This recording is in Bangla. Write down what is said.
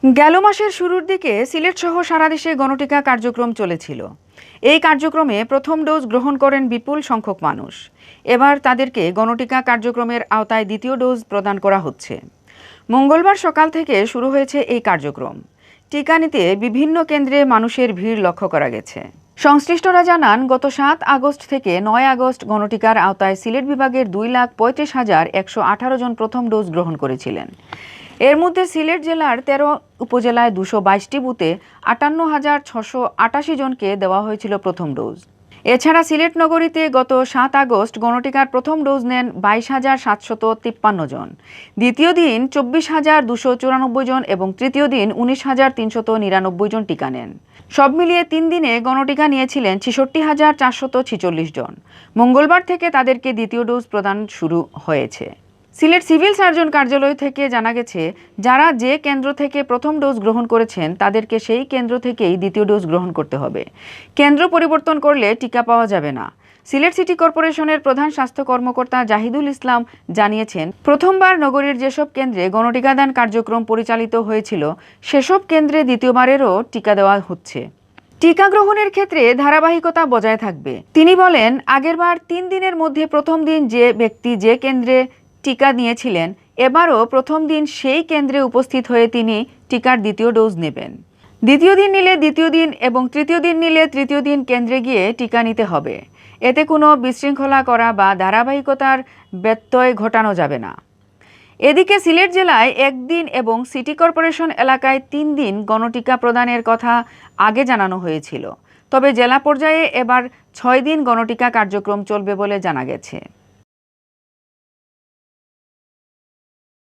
গেল মাসের শুরুর দিকে সিলেট সহ সারা দেশে গণটিকা কার্যক্রম চলেছিল। এই কার্যক্রমে প্রথম ডোজ গ্রহণ করেন বিপুল সংখ্যক মানুষ। এবার তাদেরকে গণটিকা কার্যক্রমের আওতায় দ্বিতীয় ডোজ প্রদান করা হচ্ছে। মঙ্গলবার সকাল থেকে শুরু হয়েছে এই কার্যক্রম। টিকা নিতে বিভিন্ন কেন্দ্রে মানুষের ভিড় লক্ষ্য করা গেছে। সংশ্লিষ্টরা জানান, গত 7 আগস্ট থেকে 9 আগস্ট গণটিকার আওতায় সিলেট বিভাগের 2,35,118 জন প্রথম ডোজ গ্রহণ করেছিলেন। এর মধ্যে সিলেট জেলার 13 উপজেলায় 222টি বুথে 58,688 জনকে দেওয়া হয়েছিল প্রথম ডোজ। এছাড়া সিলেট নগরীতে গত 7 আগস্ট গণটিকার প্রথম ডোজ নেন 22,753 জন, দ্বিতীয় দিন 24,294 জন এবং তৃতীয় দিন 19,399 জন টিকা নেন। সব মিলিয়ে 3 দিনে গণটিকা নিয়েছিলেন 66,446 জন। মঙ্গলবার থেকে তাদেরকে দ্বিতীয় ডোজ প্রদান শুরু হয়েছে। সিলেট সিভিল সার্জন কার্যালয় থেকে জানা গেছে, যারা যে কেন্দ্র থেকে প্রথম ডোজ গ্রহণ করেছেন তাদেরকে সেই কেন্দ্র থেকেই দ্বিতীয় ডোজ গ্রহণ করতে হবে। কেন্দ্র পরিবর্তন করলে টিকা পাওয়া যাবে না। সিলেট সিটি কর্পোরেশনের প্রধান স্বাস্থ্য কর্মকর্তা জাহিদুল ইসলাম জানিয়েছেন, প্রথমবার নগরীর যেসব কেন্দ্রে গণটিকাদান কার্যক্রম পরিচালিত হয়েছিল সেসব কেন্দ্রে দ্বিতীয়বারেরও টিকা দেওয়া হচ্ছে। টিকা গ্রহণের ক্ষেত্রে ধারাবাহিকতা বজায় থাকবে। তিনি বলেন, আগেরবার 3 দিনের মধ্যে প্রথম দিন যে ব্যক্তি যে কেন্দ্রে টিকা নিয়েছিলেন, এবারও প্রথম দিন সেই কেন্দ্রে উপস্থিত হয়ে তিনি টিকার দ্বিতীয় ডোজ নেবেন। দ্বিতীয় দিন নিলে দ্বিতীয় দিন এবং তৃতীয় দিন নিলে তৃতীয় দিন কেন্দ্রে গিয়ে টিকা নিতে হবে। এতে কোনো বিশৃঙ্খলা করা বা ধারাবাহিকতার ব্যত্যয় ঘটানো যাবে না। এদিকে সিলেট জেলায় 1 দিন এবং সিটি কর্পোরেশন এলাকায় 3 দিন গণটিকা প্রদানের কথা আগে জানানো হয়েছিল। তবে জেলা পর্যায়ে এবার 6 দিন গণটিকা কার্যক্রম চলবে বলে জানা গেছে।